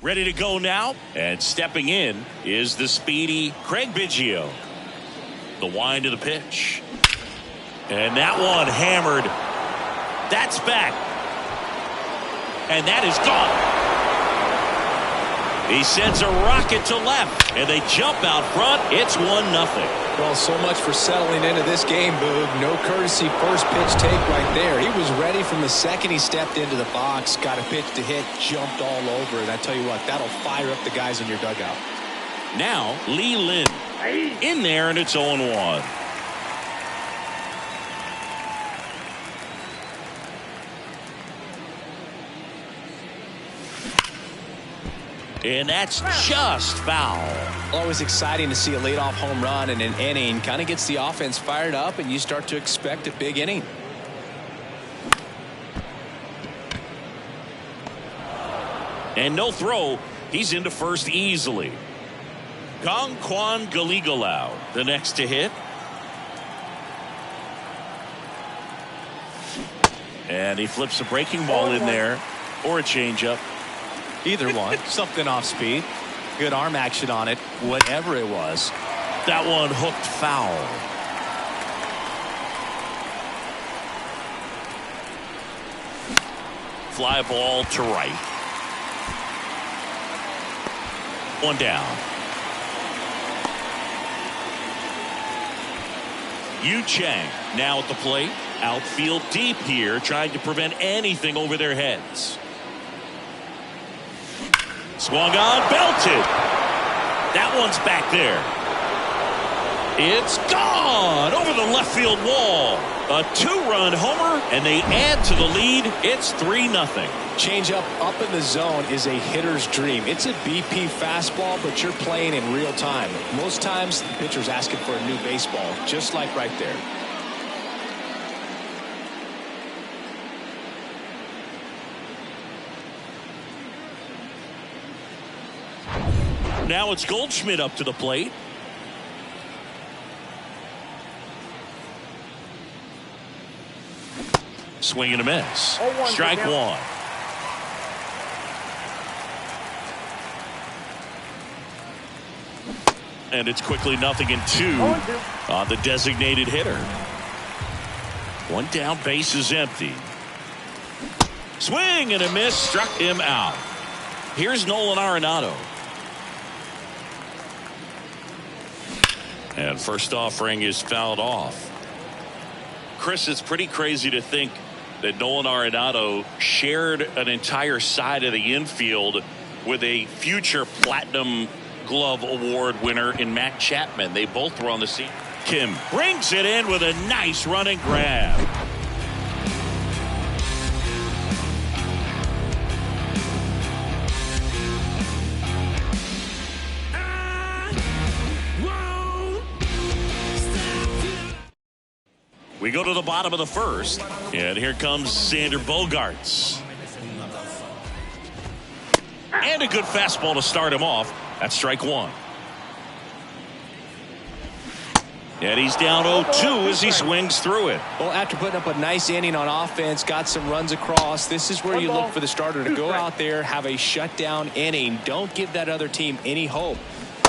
Ready to go now, and stepping in is the speedy Craig Biggio. The wind of the pitch, and that one hammered. That's back, and that is gone. He sends a rocket to left, and they jump out front. It's 1-0. Well, so much for settling into this game, Boog. No courtesy first pitch take right there. He was ready from the second he stepped into the box, got a pitch to hit, jumped all over. And I tell you what, that'll fire up the guys in your dugout. Now, Lee Lin in there, and it's 0-1. And that's just foul. Always exciting to see a leadoff home run in an inning. Kind of gets the offense fired up, and you start to expect a big inning. And no throw. He's into first easily. Gong Kwan Galigalau, the next to hit. And he flips a breaking ball in there, or a changeup. Either one. Something off speed. Good arm action on it. Whatever it was. That one hooked foul. Fly ball to right. One down. Yu Chang now at the plate. Outfield deep here, trying to prevent anything over their heads. Swung on, belted. That one's back there. It's gone over the left field wall. A 2-run homer, and they add to the lead. It's 3-0. Change up in the zone is a hitter's dream. It's a BP fastball, but you're playing in real time. Most times, the pitcher's asking for a new baseball, just like right there. Now it's Goldschmidt up to the plate. Swing and a miss. Strike one. And it's quickly 0-2 on the designated hitter. One down, base is empty. Swing and a miss, struck him out. Here's Nolan Arenado. And first offering is fouled off. Chris, it's pretty crazy to think that Nolan Arenado shared an entire side of the infield with a future Platinum Glove Award winner in Matt Chapman. They both were on the scene. Kim brings it in with a nice running grab. We go to the bottom of the first, and here comes Xander Bogaerts. And a good fastball to start him off. That's strike one. And he's down 0-2 as he swings through it. Well, after putting up a nice inning on offense, got some runs across, this is where you look for the starter to go out there, have a shutdown inning. Don't give that other team any hope.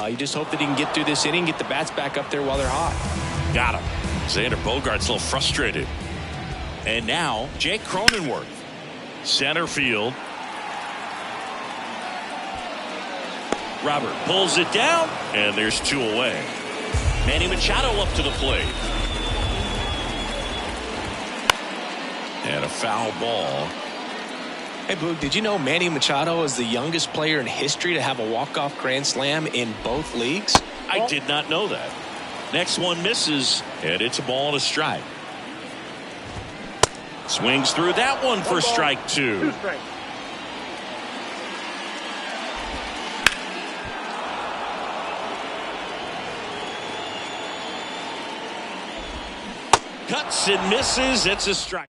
You just hope that he can get through this inning, get the bats back up there while they're hot. Got him. Xander Bogaerts a little frustrated. And now Jake Cronenworth, center field. Robert pulls it down, and there's two away. Manny Machado up to the plate. And a foul ball. Hey, Boog, did you know Manny Machado is the youngest player in history to have a walk-off grand slam in both leagues? I did not know that. Next one misses, and it's a ball and a strike. Swings through that one for strike two. Cuts and misses. It's a strike.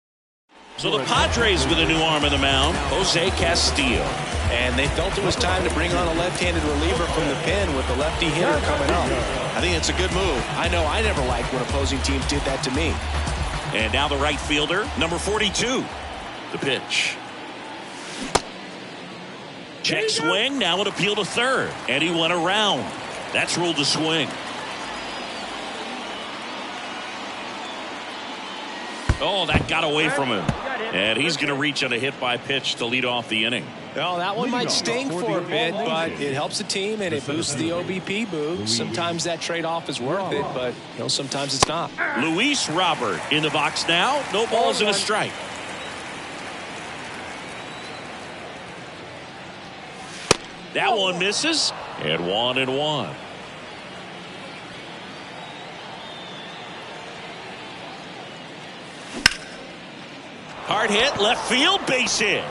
So the Padres with a new arm in the mound, Jose Castillo. And they felt it was time to bring on a left-handed reliever from the pen with the lefty hitter coming up. I think it's a good move. I know I never liked when opposing teams did that to me. And now the right fielder, number 42. The pitch. Check swing. Now an appeal to third. And he went around. That's ruled a swing. Oh, that got away from him. And he's going to reach on a hit by pitch to lead off the inning. Well, that one might sting for a bit, but it helps the team and it boosts the OBP boost. Sometimes that trade-off is worth it, but sometimes it's not. Luis Robert in the box now. No balls and a strike. That one misses. And 1-1. Hard hit, left field, base hit.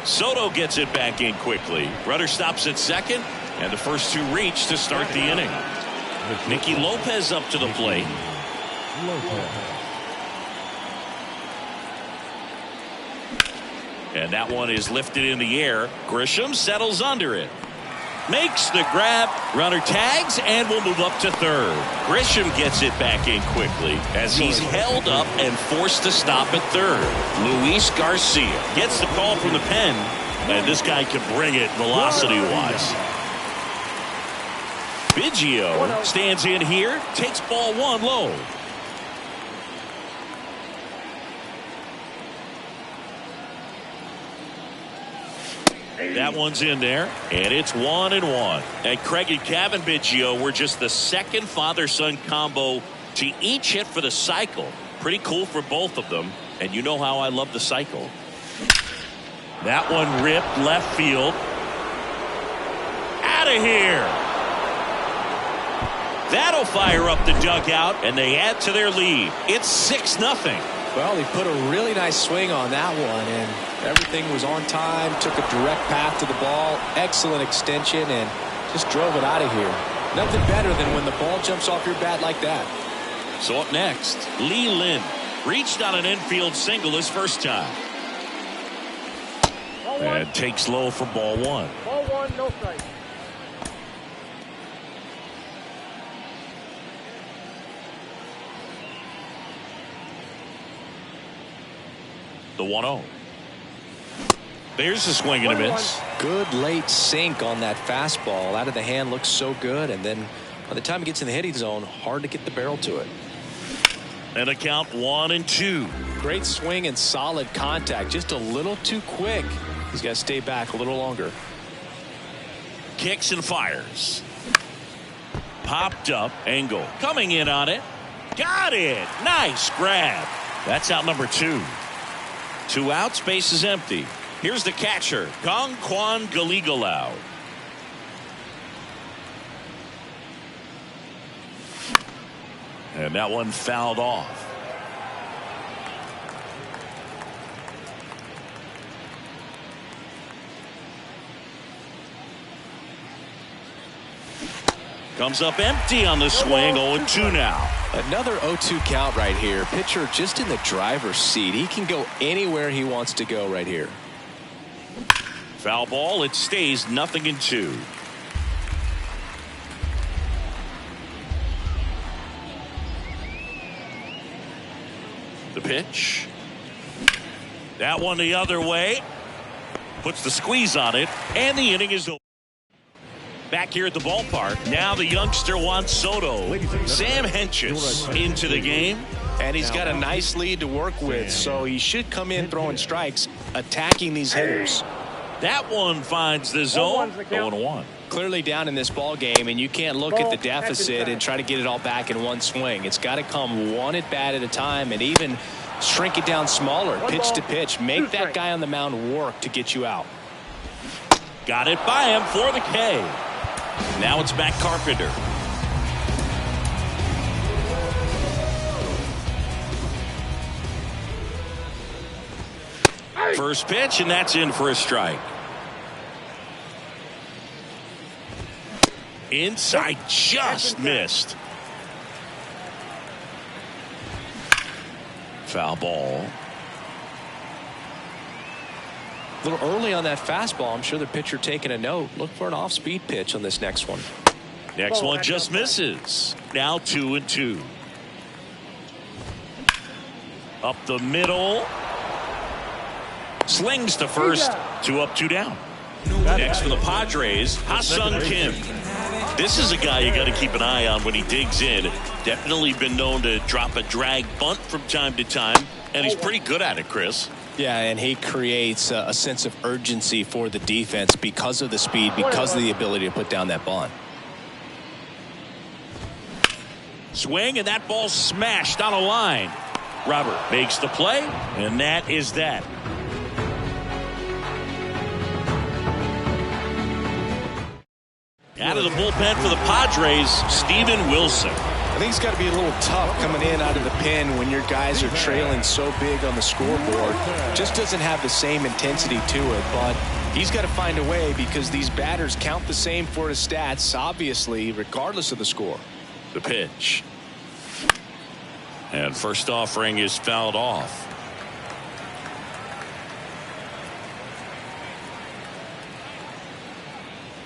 Soto gets it back in quickly. Runner stops at second, and the first two reach to start the inning. Nicky Lopez up to the plate. And that one is lifted in the air. Grisham settles under it. Makes the grab. Runner tags and will move up to third. Grisham gets it back in quickly as he's held up and forced to stop at third. Luis Garcia gets the call from the pen, and this guy can bring it velocity-wise. Biggio stands in here, takes ball one low. That one's in there, and it's 1-1. And Craig and Kevin Biggio were just the second father-son combo to each hit for the cycle. Pretty cool for both of them, and you know how I love the cycle. That one ripped left field. Out of here. That'll fire up the dugout, and they add to their lead. It's 6-0. Well, he put a really nice swing on that one, and everything was on time, took a direct path to the ball, excellent extension, and just drove it out of here. Nothing better than when the ball jumps off your bat like that. So up next, Lee Lin reached on an infield single his first time. And takes low for ball one. Ball one, no strike. The 1-0. There's a swing and a miss. Good late sink on that fastball. Out of the hand, looks so good, and then by the time it gets in the hitting zone, hard to get the barrel to it. And a count 1-2. Great swing and solid contact. Just a little too quick. He's got to stay back a little longer. Kicks and fires. Popped up. Engel coming in on it. Got it. Nice grab. That's out number 2. 2 outs, base is empty. Here's the catcher, Kong-Kwan Galigalau. And that one fouled off. Comes up empty on the swing. 0-2 now. Another 0-2 count right here. Pitcher just in the driver's seat. He can go anywhere he wants to go right here. Foul ball. It stays 0-2. The pitch. That one the other way. Puts the squeeze on it. And the inning is over. Back here at the ballpark. Now the youngster Juan Soto. Sam Hentges into the game. And he's got a nice lead to work with, so he should come in throwing strikes, attacking these hitters. That one finds the zone. 0-1. Clearly down in this ball game, and you can't look at the deficit and try to get it all back in one swing. It's got to come one at bat at a time, and even shrink it down smaller, pitch to pitch. Make that guy on the mound work to get you out. Got it by him for the K. Now it's back Carpenter. First pitch, and that's in for a strike. Inside, just missed. Foul ball. A little early on that fastball. I'm sure the pitcher taking a note. Look for an off-speed pitch on this next one. Next one just misses. Now 2-2. Up the middle. Slings to first. 2 up, 2 down. Next for the Padres, Ha-Sung Kim. This is a guy you got to keep an eye on when he digs in. Definitely been known to drop a drag bunt from time to time, and he's pretty good at it, Chris. Yeah, and he creates a sense of urgency for the defense because of the speed, because of the ability to put down that bunt. Swing, and that ball smashed on a line. Robert makes the play, and that is that. Out of the bullpen for the Padres, Steven Wilson. I think it's got to be a little tough coming in out of the pen when your guys are trailing so big on the scoreboard. Just doesn't have the same intensity to it, but he's got to find a way because these batters count the same for his stats, obviously, regardless of the score. The pitch. And first offering is fouled off.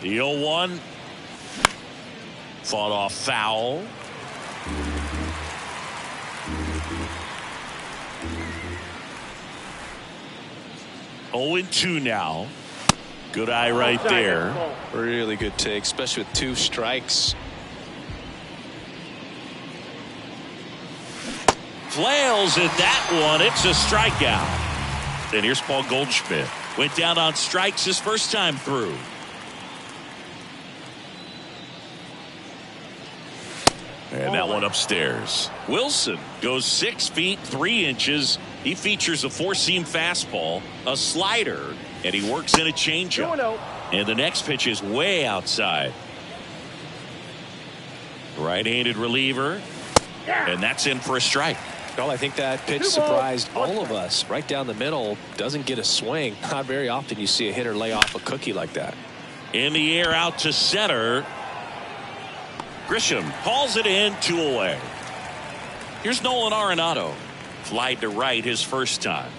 The 0-1. Fought off foul. Oh, 0-2 now. Good eye right there. Really good take, especially with 2 strikes. Flails at that one. It's a strikeout. And here's Paul Goldschmidt. Went down on strikes his first time through. And that one upstairs. Wilson goes 6 feet 3 inches. He features a 4-seam fastball, a slider, and he works in a changeup. And the next pitch is way outside. Right-handed reliever, and that's in for a strike. Well, I think that pitch surprised all of us. Right down the middle, doesn't get a swing. Not very often you see a hitter lay off a cookie like that. In the air out to center. Grisham hauls it in, 2 away. Here's Nolan Arenado. Flied to right his first time.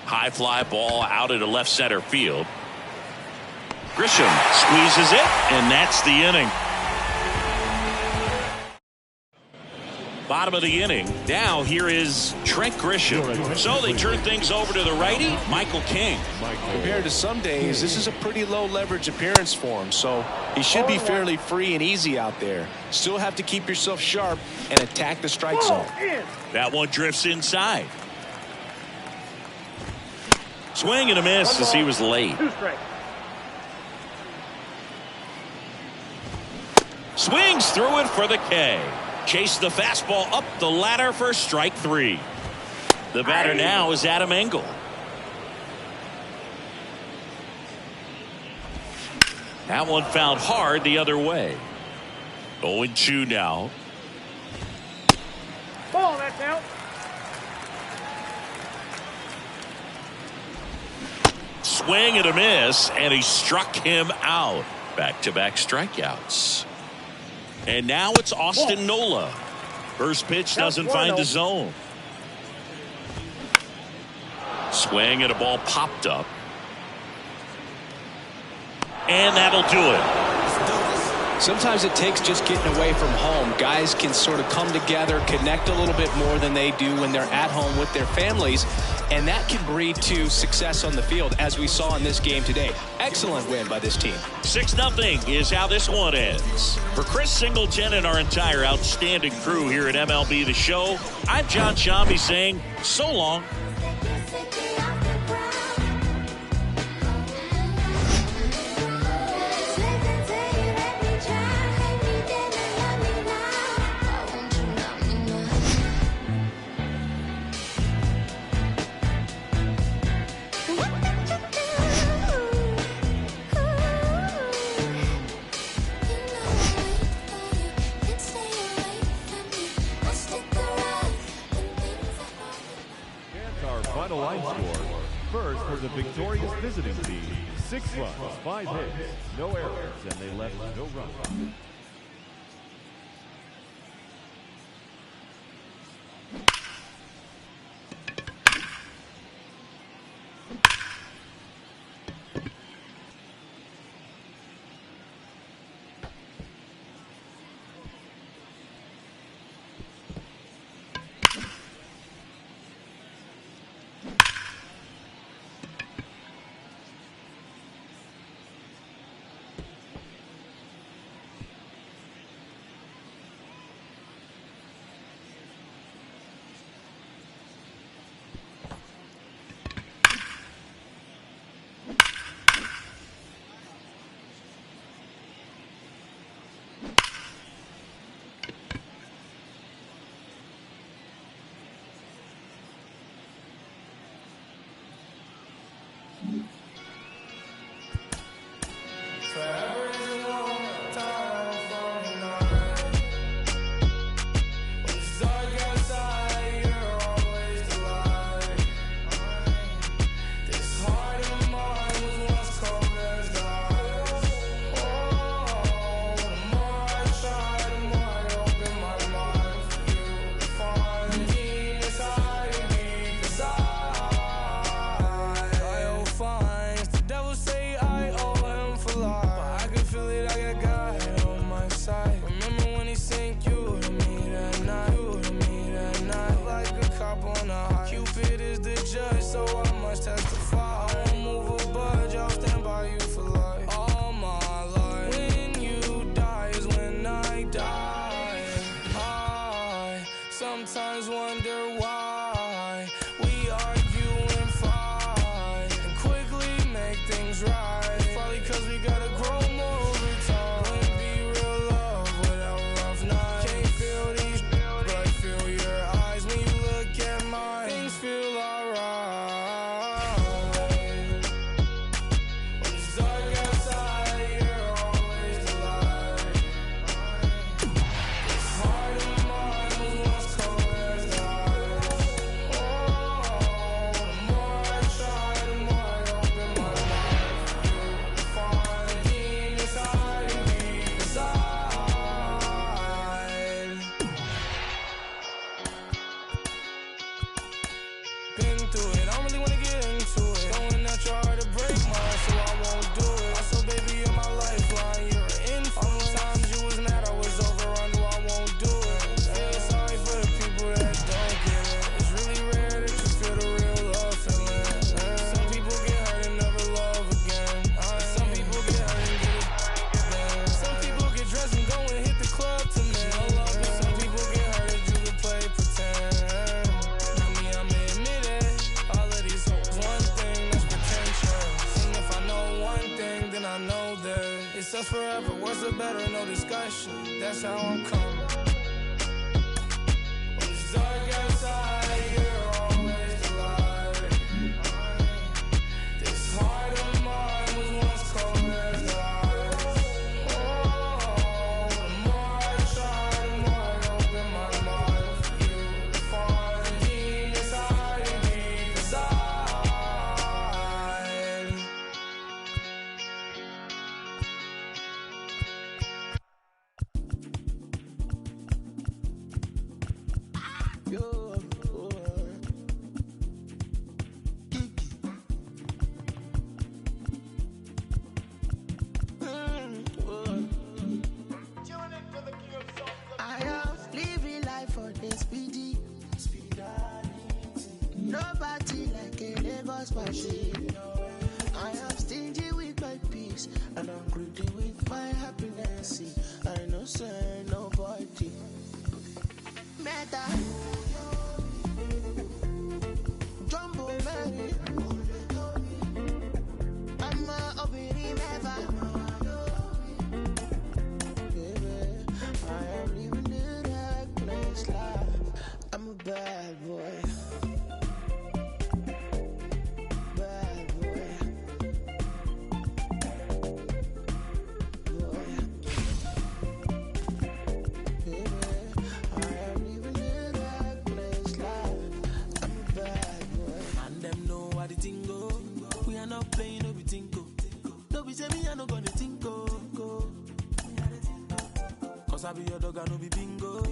High fly ball out into left center field. Grisham squeezes it, and that's the inning. Bottom of the inning. Now here is Trent Grisham. So they turn things over to the righty, Michael King. Compared to some days, this is a pretty low leverage appearance for him, so he should be fairly free and easy out there. Still have to keep yourself sharp and attack the strike zone. That one drifts inside. Swing and a miss as he was late. Swings through it for the K. Chase the fastball up the ladder for strike 3. The batter now is Adam Engel. That one found hard the other way. 0-2 now. Ball, that's out. Swing and a miss, and he struck him out. Back-to-back strikeouts. And now it's Austin Nola. First pitch doesn't find the zone. Swing and a ball popped up. And that'll do it. Sometimes it takes just getting away from home. Guys can sort of come together, connect a little bit more than they do when they're at home with their families. And that can breed to success on the field, as we saw in this game today. Excellent win by this team. 6-0 is how this one ends. For Chris Singleton and our entire outstanding crew here at MLB The Show, I'm John Shambi saying so long. Final line score. First for the victorious visiting team, 6 runs, 5 hits, no errors, and they left no runs. sometimes wonder why we argue and fight and quickly make things right. Probably cause we gotta grow more over time. Wouldn't be real love without rough nights. Can't feel these, but I feel your eyes when you look at mine. Things feel alright. When it's dark outside, you're always the light. It's hard to mind what's cold as the ice. Oh, the more I try, the more I open my mind. You find the demons hiding deep inside. Been through it, I don't really wanna get into it. Going out your heart to break mine, so I won't do it. Also, baby, you're my lifeline, you're an infant. All the times you was mad, I was over, I knew I won't do it. Feel sorry for the people that don't get it. It's really rare that you feel the real love feeling. Some people get hurt and never love again. Some people get hurt and get it again. Some people get dressed and go and hit the club to me. Some people get hurt and do the play pretend. Now me, I'm admit it. All of these hoes, one thing that's pretentious. And if I know one thing, then I know that it's us forever. Worse or better, no discussion. That's how I'm coming. When it's dark outside, you're always the light. This heart of mine was once cold as the ice. Oh, the more I try, the more I open my mind for you. Find the demons hiding deep inside. I am living life for the speedy. Nobody like a Lagos machine. I am stingy with my peace, and I'm greedy with my happiness. I know say nobody. Meta. Jumbo Mary. I'm a obiri meva. Baby, I am living the reckless life. I'm a bad boy. Bad boy. Boy. Baby, I am living the reckless life. I'm a bad boy. And them know what the thing go. We are not playing, no be tinko. No be say me, I no gonna tinko. Cause I be your dog, I no be bingo.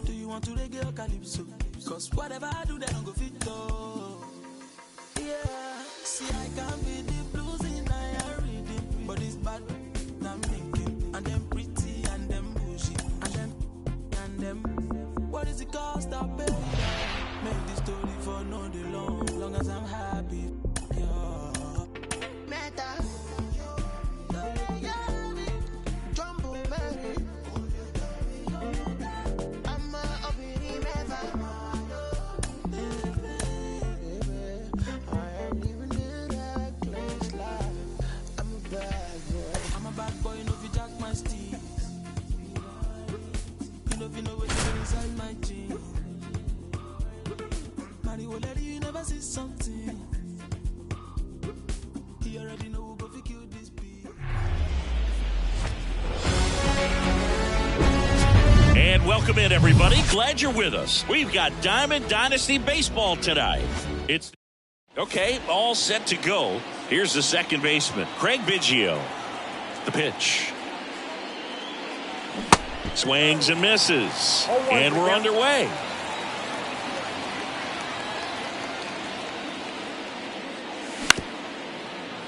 Do you want to reggae or calypso? Cause whatever I do, they don't go fit though. Yeah, see I can be the blues in I reading. But it's bad, I'm thinking. And them pretty, and them bushy. And them, what is the cost of pay? Make this story for no day long as I'm happy. Yeah. Meta. Jumbo Mary. I'm a obiri meva. Baby, I am living the reckless life. I'm a bad boy. I'm a bad boy, no fi jack my steez. You know fi know what's inside my jeans. Mario lady, you never see something. You already know who go fi kill this beat. And welcome in, everybody. Glad you're with us. We've got Diamond Dynasty Baseball tonight. It's okay, all set to go. Here's the second baseman, Craig Biggio. The pitch. Swings and misses. And we're underway.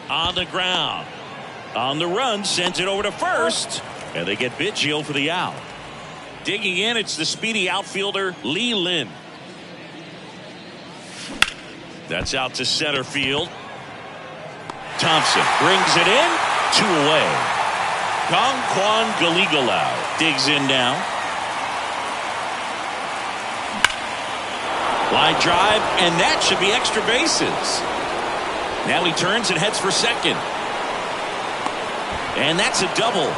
On the ground. On the run, sends it over to first. And they get Biggio for the out. Digging in, it's the speedy outfielder, Lee Lin. That's out to center field. Thompson brings it in. 2 away. Kangkwon Galigalau digs in now. Line drive, and that should be extra bases. Now he turns and heads for second. And that's a double.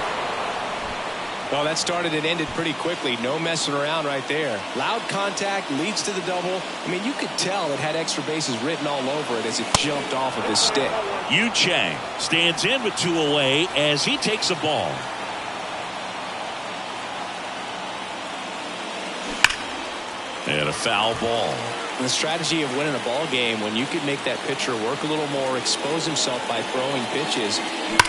Well, that started and ended pretty quickly. No messing around right there. Loud contact leads to the double. I mean, you could tell it had extra bases written all over it as it jumped off of his stick. Yu Chang stands in with 2 away as he takes a ball. And a foul ball. The strategy of winning a ball game, when you can make that pitcher work a little more, expose himself by throwing pitches,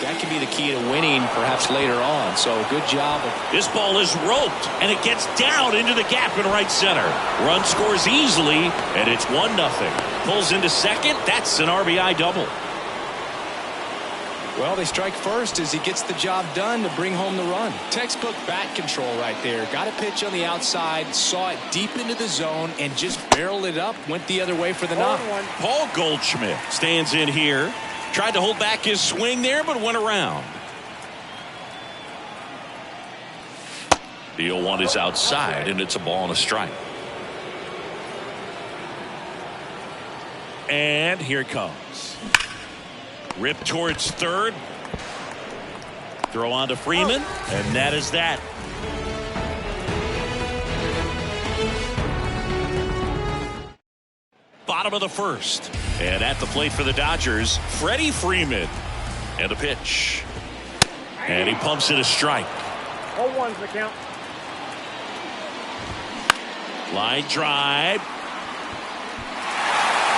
that can be the key to winning perhaps later on. So good job. This ball is roped, and it gets down into the gap in right center. Run scores easily, and it's 1-0. Pulls into second. That's an RBI double. Well, they strike first as he gets the job done to bring home the run. Textbook bat control right there. Got a pitch on the outside, saw it deep into the zone, and just barreled it up. Went the other way for the knock. Paul Goldschmidt stands in here. Tried to hold back his swing there, but went around. The 0-1 is outside, and it's a ball and a strike. And here it comes. Rip towards third. Throw on to Freeman, and that is that. Bottom of the first. And at the plate for the Dodgers, Freddie Freeman. And a pitch. And he pumps it a strike. 0-1's the count. Line drive.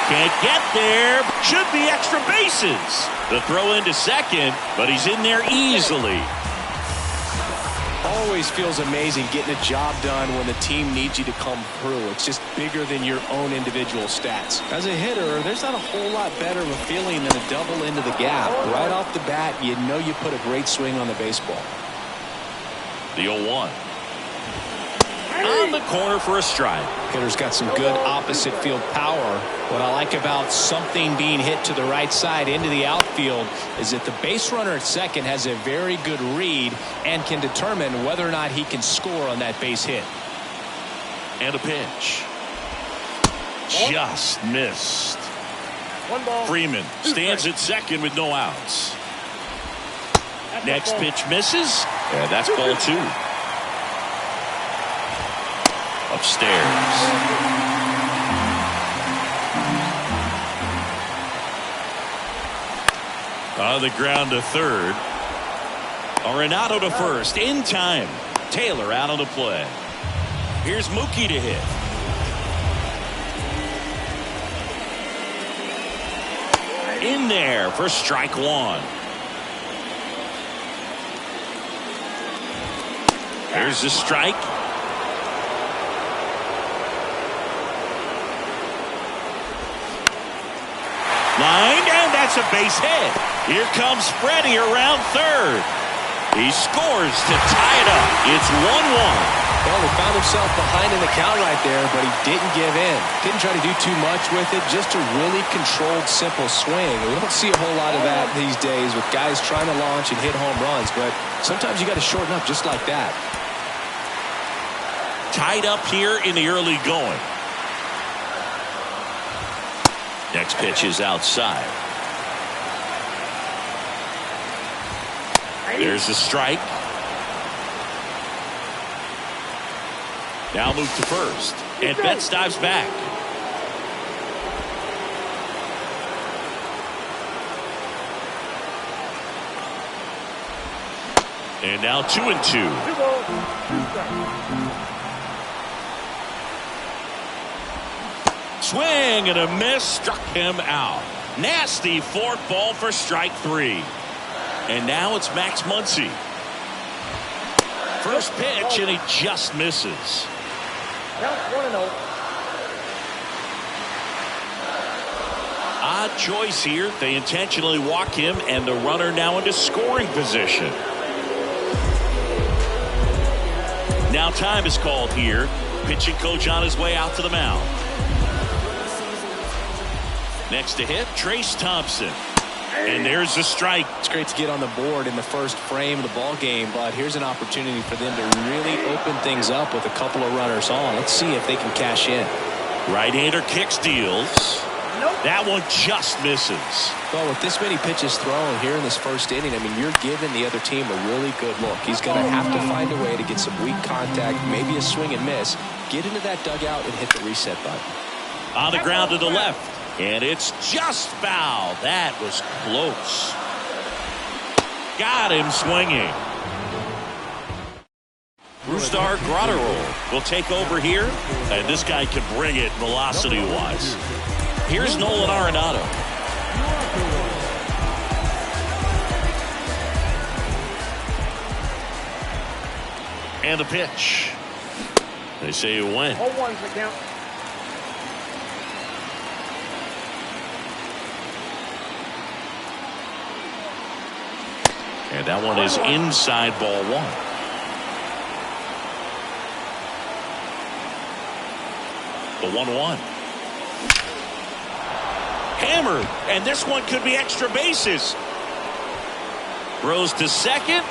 Can't get there. Should be extra bases. The throw into second, but he's in there easily. Always feels amazing getting a job done when the team needs you to come through. It's just bigger than your own individual stats. As a hitter, there's not a whole lot better of a feeling than a double into the gap. Right off the bat, you know you put a great swing on the baseball. The 0-1. On the corner for a strike. Hitter's got some good opposite field power. What I like about something being hit to the right side into the outfield is that the base runner at second has a very good read and can determine whether or not he can score on that base hit. And a pitch. Just missed. 1 ball. Freeman stands at second with no outs. Next pitch misses. And that's ball 2. Upstairs. On the ground to third. Arenado to first in time. Taylor out on the play. Here's Mookie to hit. In there for strike 1. Here's the strike. Line, and that's a base hit. Here comes Freddie around third. He scores to tie it up. It's 1-1. Well, he found himself behind in the count right there, but he didn't give in. Didn't try to do too much with it. Just a really controlled, simple swing. We don't see a whole lot of that these days with guys trying to launch and hit home runs, but sometimes you got to shorten up just like that. Tied up here in the early going. Next pitch is outside. There's the strike. Now move to first. And Betts dives back. And now 2-2. 2 balls, 2 strikes. Swing and a miss, struck him out. Nasty fourth ball for strike 3. And now it's Max Muncy. First pitch, and he just misses. Count 1-0. Odd choice here. They intentionally walk him, and the runner now into scoring position. Now time is called here. Pitching coach on his way out to the mound. Next to hit, Trace Thompson. And there's the strike. It's great to get on the board in the first frame of the ball game, but here's an opportunity for them to really open things up with a couple of runners on. Let's see if they can cash in. Right-hander kicks, deals. That one just misses. Well, with this many pitches thrown here in this first inning, I mean, you're giving the other team a really good look. He's going to have to find a way to get some weak contact, maybe a swing and miss, get into that dugout and hit the reset button. On the ground to the left, and it's just foul. That was close. Got him swinging. Brusdar Graterol will take over here, and this guy can bring it velocity-wise. Here's Nolan Arenado. And the pitch. They say it went. 0-1's the count. And that one is inside ball one. The 1-1. Hammered, and this one could be extra bases. Throws to second,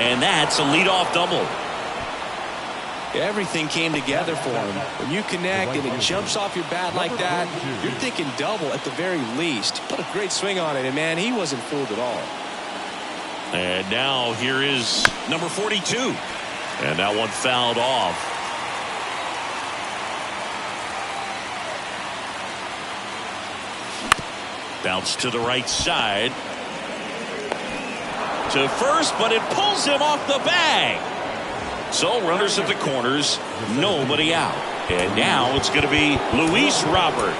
and that's a leadoff double. Everything came together for him. When you connect and it jumps off your bat like that, you're thinking double at the very least. Put a great swing on it, and man, he wasn't fooled at all. And now here is number 42. And that one fouled off. Bounce to the right side. To first, but it pulls him off the bag. So runners at the corners, nobody out. And now it's going to be Luis Robert.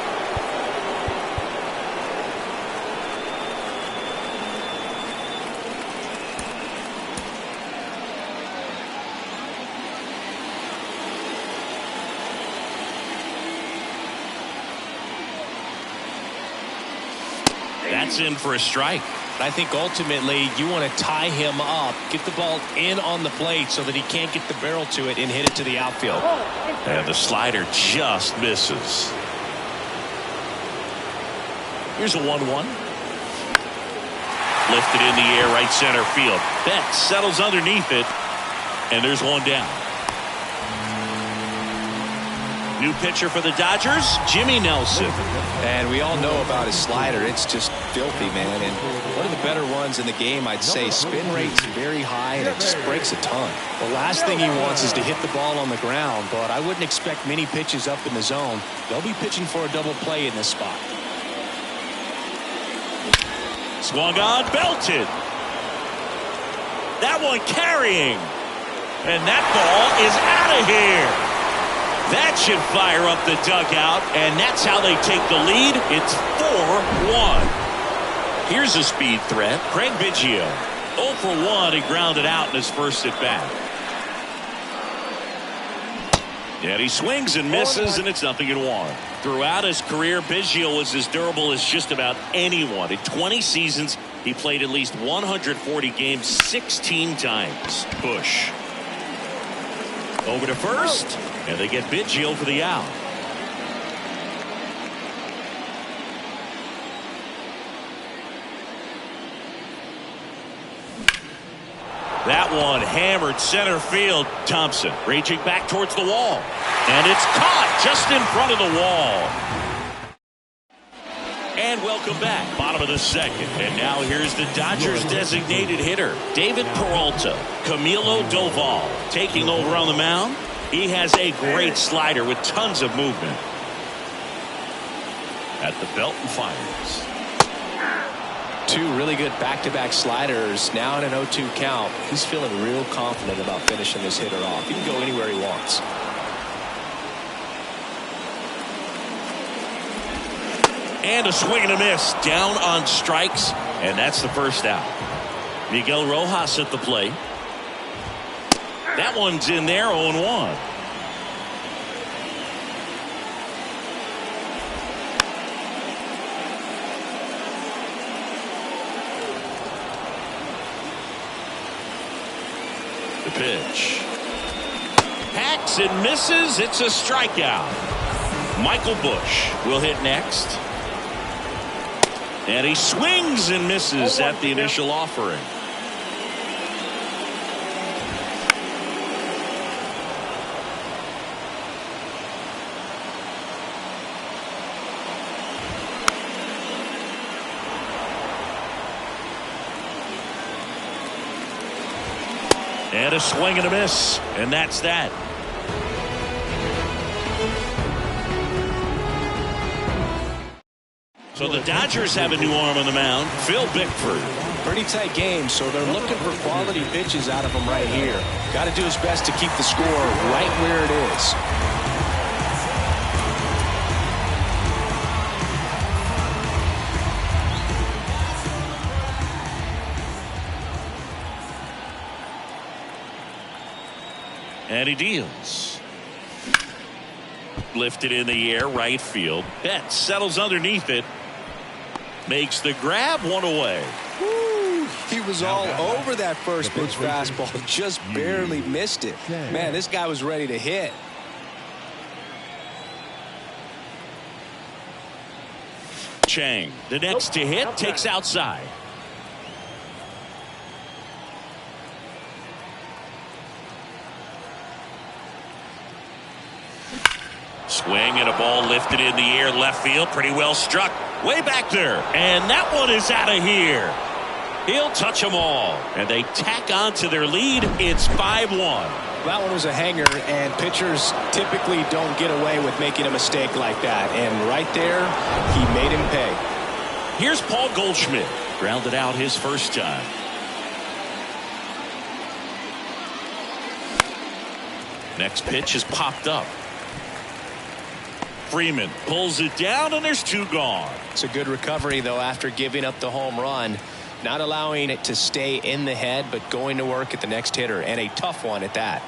That's in for a strike. I think ultimately you want to tie him up, get the ball in on the plate so that he can't get the barrel to it and hit it to the outfield. And the slider just misses. Here's a 1-1. Lifted in the air, right center field. Betts settles underneath it, and there's one down. New pitcher for the Dodgers, Jimmy Nelson. And we all know about his slider. It's just filthy, man. And one of the better ones in the game, I'd say. Spin rate's very high, and it just breaks a ton. The last thing he wants is to hit the ball on the ground, but I wouldn't expect many pitches up in the zone. They'll be pitching for a double play in this spot. Swung on, belted. That one carrying. And that ball is out of here. That should fire up the dugout, and that's how they take the lead. It's 4-1. Here's a speed threat. Craig Biggio. 0 for 1. He grounded out in his first at bat. And he swings and misses, and it's 0-1. Throughout his career, Biggio was as durable as just about anyone. In 20 seasons, he played at least 140 games 16 times. Bush. Over to first, and they get Biggio for the out. That one hammered center field. Thompson reaching back towards the wall. And it's caught just in front of the wall. And welcome back. Bottom of the second. And now here's the Dodgers designated hitter, David Peralta. Camilo Doval taking over on the mound. He has a great slider with tons of movement. At the belt and fires. Two really good back-to-back sliders. Now in an 0-2 count. He's feeling real confident about finishing this hitter off. He can go anywhere he wants. And a swing and a miss. Down on strikes. And that's the first out. Miguel Rojas at the plate. That one's in there, 0-1. The pitch. Hacks and misses. It's a strikeout. Michael Bush will hit next. And he swings and misses at the initial offering. And a swing and a miss. And that's that. So the Dodgers have a new arm on the mound, Phil Bickford. Pretty tight game, so they're looking for quality pitches out of him right here. Got to do his best to keep the score right where it is. And he deals. Lifted in the air, right field. Betts settles underneath it. Makes the grab, one away. Woo, he was all over that first pitch fastball. Just barely missed it. Man, this guy was ready to hit. Chang, the next to hit, takes outside. Swing and a ball lifted in the air, left field, pretty well struck. Way back there, and that one is out of here. He'll touch them all, and they tack on to their lead. It's 5-1. That one was a hanger, and pitchers typically don't get away with making a mistake like that. And right there, he made him pay. Here's Paul Goldschmidt. Grounded out his first time. Next pitch is popped up. Freeman pulls it down, and there's two gone. It's a good recovery, though, after giving up the home run. Not allowing it to stay in the head, but going to work at the next hitter, and a tough one at that.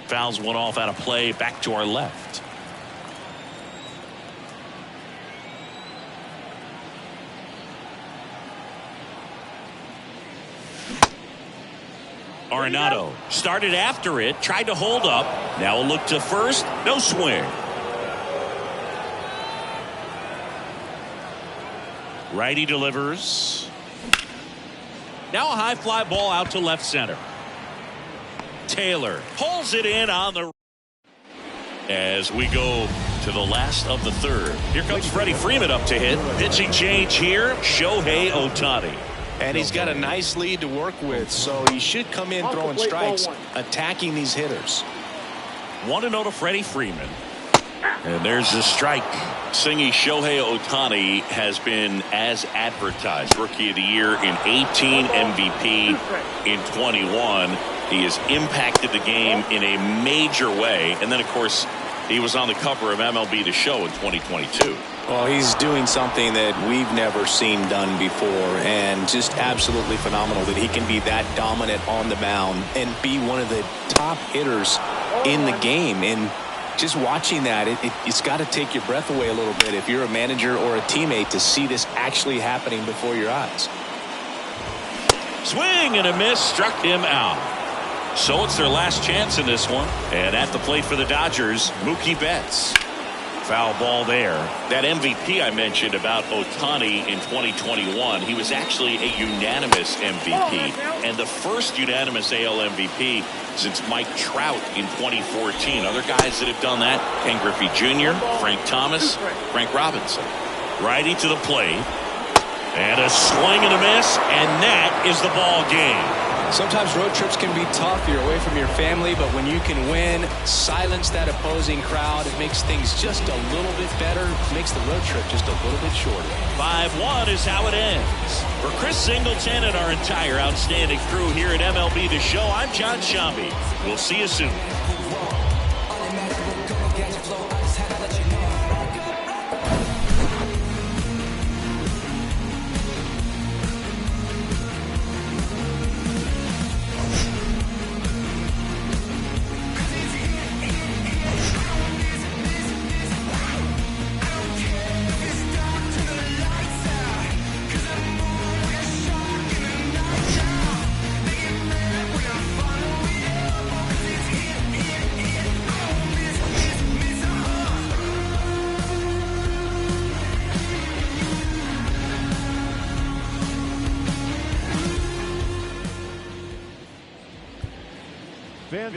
Fouls one off out of play, back to our left. Arenado started after it, tried to hold up. Now a look to first, no swing. Righty delivers. Now a high fly ball out to left center. Taylor pulls it in on the. As we go to the last of the third. Here comes Freddie Freeman up to hit. Pitching change here, Shohei Ohtani. And he's got a nice lead to work with, so he should come in throwing strikes, attacking these hitters. 1-0 to Freddie Freeman. And there's the strike. Singy, Shohei Ohtani has been as advertised. Rookie of the Year in 18, MVP in 21. He has impacted the game in a major way. And then, of course, he was on the cover of MLB The Show in 2022. Well, he's doing something that we've never seen done before, and just absolutely phenomenal that he can be that dominant on the mound and be one of the top hitters in the game. And just watching that, it's got to take your breath away a little bit if you're a manager or a teammate to see this actually happening before your eyes. Swing and a miss, struck him out. So it's their last chance in this one. And at the plate for the Dodgers, Mookie Betts. Foul ball there. That MVP I mentioned about Ohtani in 2021, he was actually a unanimous MVP. And the first unanimous AL MVP since Mike Trout in 2014. Other guys that have done that, Ken Griffey Jr., Frank Thomas, Frank Robinson. Righty to the plate. And a swing and a miss, and that is the ball game. Sometimes road trips can be tough. You're away from your family, but when you can win, silence that opposing crowd, it makes things just a little bit better. It makes the road trip just a little bit shorter. 5-1 is how it ends. For Chris Singleton and our entire outstanding crew here at MLB The Show, I'm John Shambi. We'll see you soon. Fans